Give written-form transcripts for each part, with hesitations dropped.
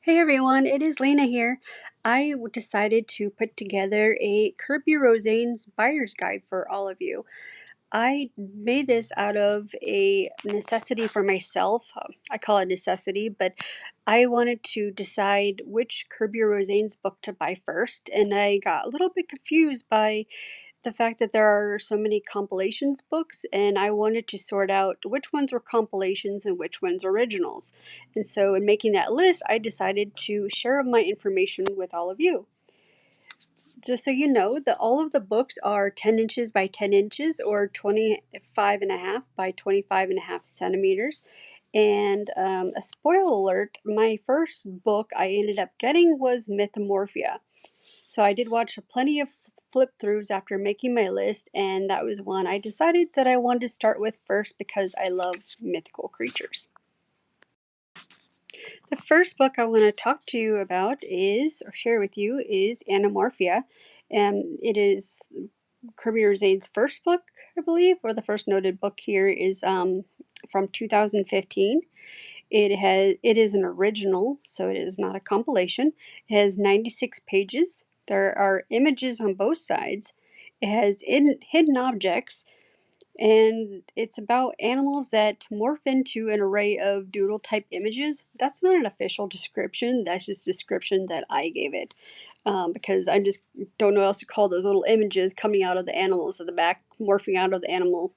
Hey everyone, it is Lena here. Decided to put together a Kerby Rosanes buyer's guide for all of you. I made this out of a necessity for myself. I call it necessity, but I wanted to decide which Kerby Rosanes book to buy first, and I got a little bit confused by the fact that there are so many compilations books, and I wanted to sort out which ones were compilations and which ones originals. And so in making that list, I decided to share my information with all of you. Just so you know, that all of the books are 10 inches by 10 inches or 25 and a half by 25 and a half centimeters. And a spoiler alert, my first book I ended up getting was Mythomorphia. So I did watch plenty of flip throughs after making my list, and that was one I decided that I wanted to start with first because I love mythical creatures. The first book I want to talk to you about or share with you, is Animorphia. It is Kerby Rosanes' first book, I believe, or the first noted book here is from 2015. It is an original, so it is not a compilation. It has 96 pages. There are images on both sides. It has hidden objects, and it's about animals that morph into an array of doodle type images. That's not an official description. That's just a description that I gave it, because I just don't know what else to call those little images coming out of the animals at the back, morphing out of the animal.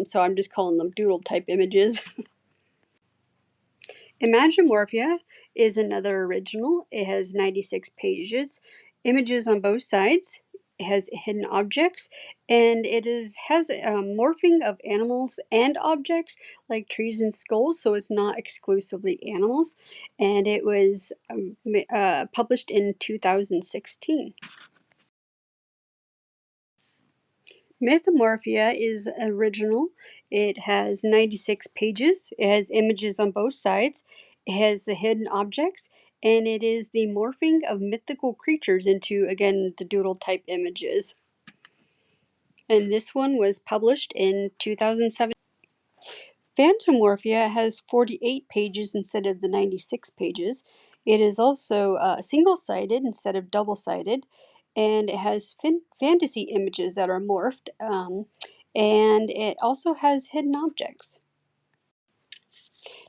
So I'm just calling them doodle type images. Imagimorphia is another original. It has 96 pages, images on both sides. It has hidden objects, and has a morphing of animals and objects like trees and skulls, so it's not exclusively animals. And it was published in 2016. Mythomorphia is original. It has 96 pages. It has images on both sides. It has the hidden objects, and it is the morphing of mythical creatures into, again, the doodle type images. And this one was published in 2007. Fantomorphia has 48 pages instead of the 96 pages. It is also single-sided instead of double-sided, and it has fantasy images that are morphed, and it also has hidden objects.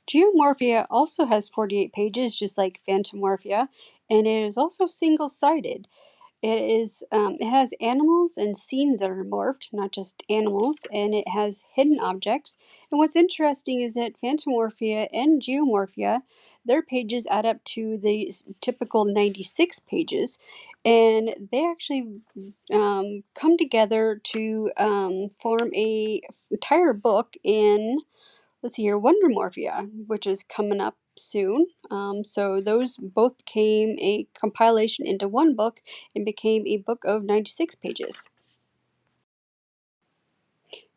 Geomorphia also has 48 pages, just like Fantomorphia, and it is also single-sided. It has animals and scenes that are morphed, not just animals, and it has hidden objects. And what's interesting is that Fantomorphia and Geomorphia, their pages add up to the typical 96 pages, and they actually come together to form a entire book in, let's see here, Wondermorphia, which is coming up soon. So those both became a compilation into one book and became a book of 96 pages.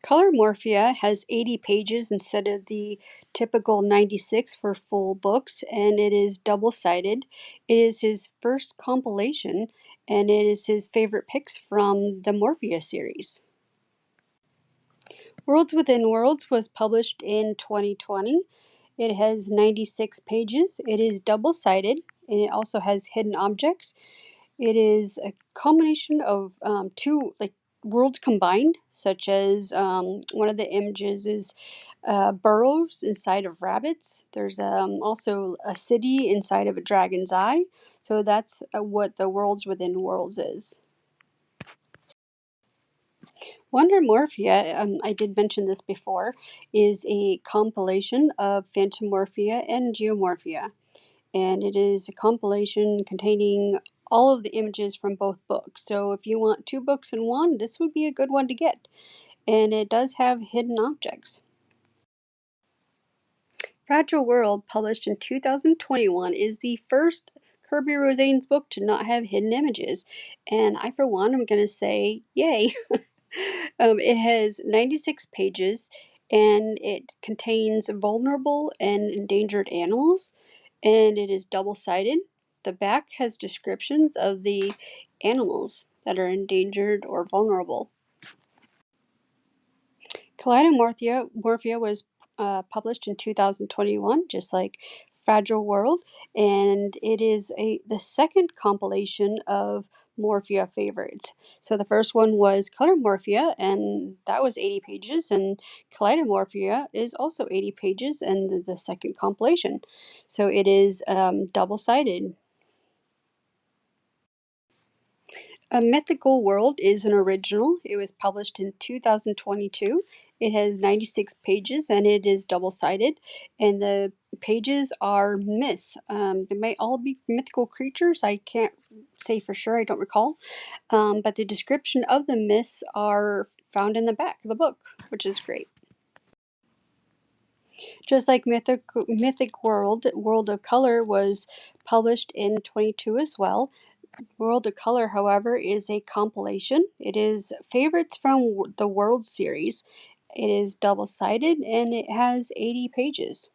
Colormorphia has 80 pages instead of the typical 96 for full books, and it is double-sided. It is his first compilation, and it is his favorite picks from the Morphia series. Worlds Within Worlds was published in 2020. It has 96 pages. It is double-sided, and it also has hidden objects. It is a combination of two worlds combined, such as one of the images is burrows inside of rabbits. There's also a city inside of a dragon's eye. So that's what the Worlds Within Worlds is. Wondermorphia, I did mention this before, is a compilation of Fantomorphia and Geomorphia. And it is a compilation containing all of the images from both books. So if you want two books in one, this would be a good one to get. And it does have hidden objects. Fragile World, published in 2021, is the first Kerby Rosanes book to not have hidden images. And I, for one, am going to say, yay! It has 96 pages, and it contains vulnerable and endangered animals, and it is double-sided. The back has descriptions of the animals that are endangered or vulnerable. Kaleidomorphia was published in 2021, just like Fragile World, and it is the second compilation of Morphia favorites. So the first one was Colormorphia, and that was 80 pages, and Kaleidomorphia is also 80 pages, and the second compilation. So it is double-sided. A Mythical World is an original. It was published in 2022. It has 96 pages and it is double sided. And the pages are myths. They might all be mythical creatures. I can't say for sure, I don't recall. But the description of the myths are found in the back of the book, which is great. Just like Mythic World, World of Color was published in 22 as well. World of Color, however, is a compilation. It is favorites from the World series. It is double-sided and it has 80 pages.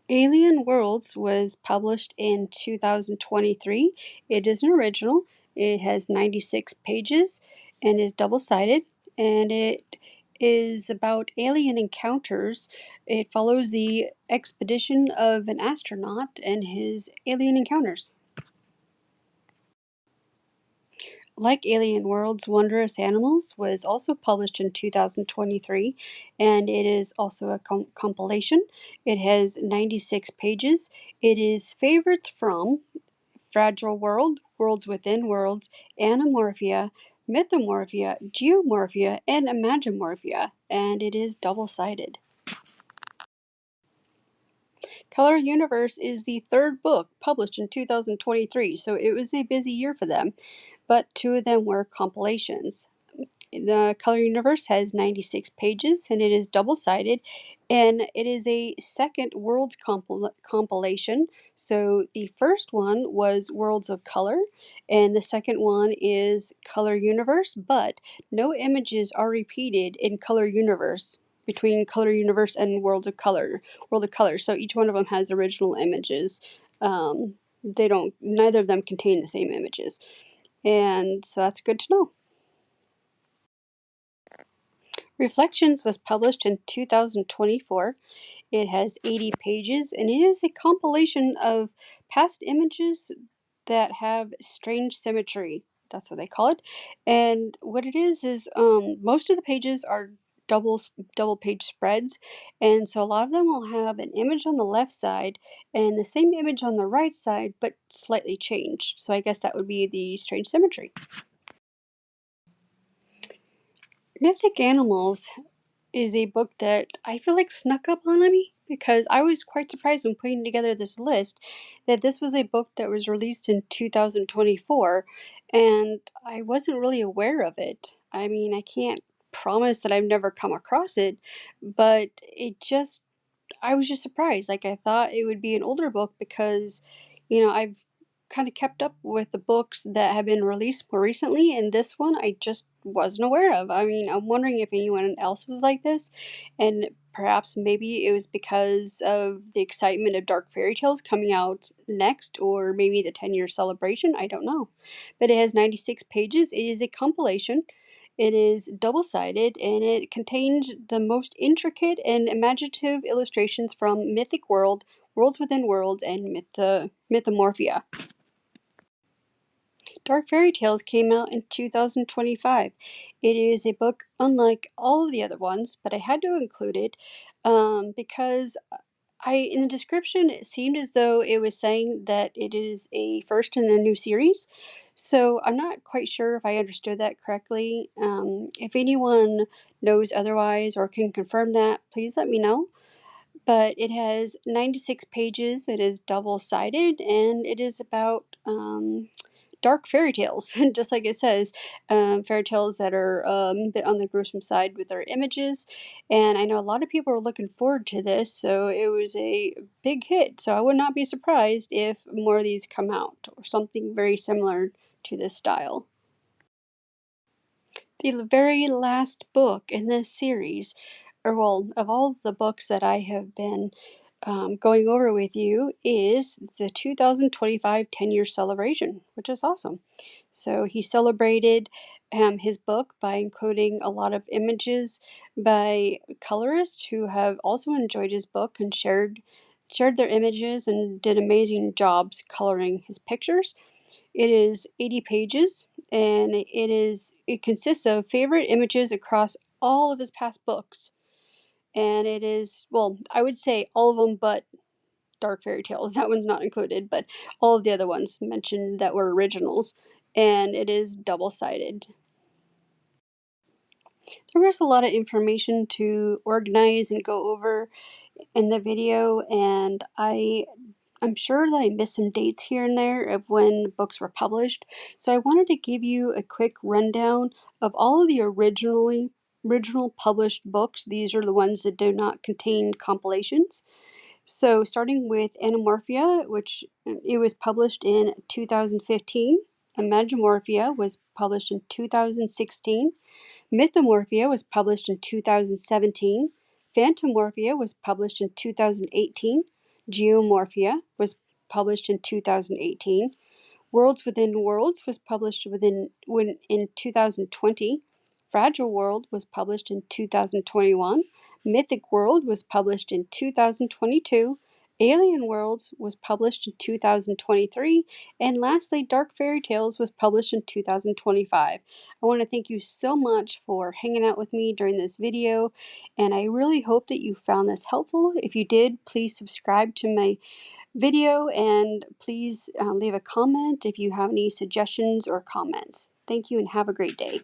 Alien Worlds was published in 2023. It is an original. It has 96 pages and is double-sided, and it is about alien encounters. It follows the expedition of an astronaut and his alien encounters. Like Alien World's Wondrous Animals was also published in 2023, and it is also a compilation. It has 96 pages. It is favorites from Fragile World, Worlds Within Worlds, Animorphia, Mythomorphia, Geomorphia, and Imagimorphia, and it is double-sided. Color Universe is the third book published in 2023, so it was a busy year for them, but two of them were compilations. The Color Universe has 96 pages and it is double-sided, and it is a second Worlds compilation. So the first one was Worlds of Color and the second one is Color Universe, but no images are repeated in Color Universe between Color Universe and World of Color. So each one of them has original images. Neither of them contain the same images. And so that's good to know. Reflections was published in 2024. It has 80 pages and it is a compilation of past images that have strange symmetry. That's what they call it. And what it is most of the pages are double page spreads, and so a lot of them will have an image on the left side and the same image on the right side but slightly changed. So I guess that would be the strange symmetry. Mythic Animals is a book that I feel like snuck up on me because I was quite surprised when putting together this list that this was a book that was released in 2024 and I wasn't really aware of it. I mean, I can't promise that I've never come across it, but I was just surprised. Like, I thought it would be an older book because, I've kind of kept up with the books that have been released more recently, and this one I just wasn't aware of. I mean, I'm wondering if anyone else was like this, and perhaps maybe it was because of the excitement of Dark Fairy Tales coming out next, or maybe the 10-year celebration. I don't know. But it has 96 pages. It is a compilation. It is double-sided and it contains the most intricate and imaginative illustrations from Mythic World, Worlds Within Worlds, and Mythomorphia. Dark Fairy Tales came out in 2025. It is a book unlike all of the other ones, but I had to include it because in the description, it seemed as though it was saying that it is a first in a new series. So I'm not quite sure if I understood that correctly. If anyone knows otherwise or can confirm that, please let me know. But it has 96 pages, it is double-sided, and it is about dark fairy tales, just like it says, fairy tales that are a bit on the gruesome side with their images. And I know a lot of people are looking forward to this, so it was a big hit. So I would not be surprised if more of these come out or something very similar to this style. The very last book in this series, or well, of all the books that I have been going over with you, is the 2025 10-year celebration, which is awesome. So he celebrated his book by including a lot of images by colorists who have also enjoyed his book and shared shared their images and did amazing jobs coloring his pictures. It is 80 pages, and it consists of favorite images across all of his past books. And it is, well, I would say all of them but Dark Fairy Tales. That one's not included, but all of the other ones mentioned that were originals. And it is double-sided. There was a lot of information to organize and go over in the video, and I'm sure that I missed some dates here and there of when books were published. So I wanted to give you a quick rundown of all of the original published books. These are the ones that do not contain compilations. So starting with Animorphia, which it was published in 2015. Imagimorphia was published in 2016. Mythomorphia was published in 2017. Fantomorphia was published in 2018. Geomorphia was published in 2018. Worlds Within Worlds was published in 2020. Fragile World was published in 2021. Mythic World was published in 2022. Alien Worlds was published in 2023. And lastly, Dark Fairy Tales was published in 2025. I want to thank you so much for hanging out with me during this video, and I really hope that you found this helpful. If you did, please subscribe to my video, and please leave a comment if you have any suggestions or comments. Thank you and have a great day.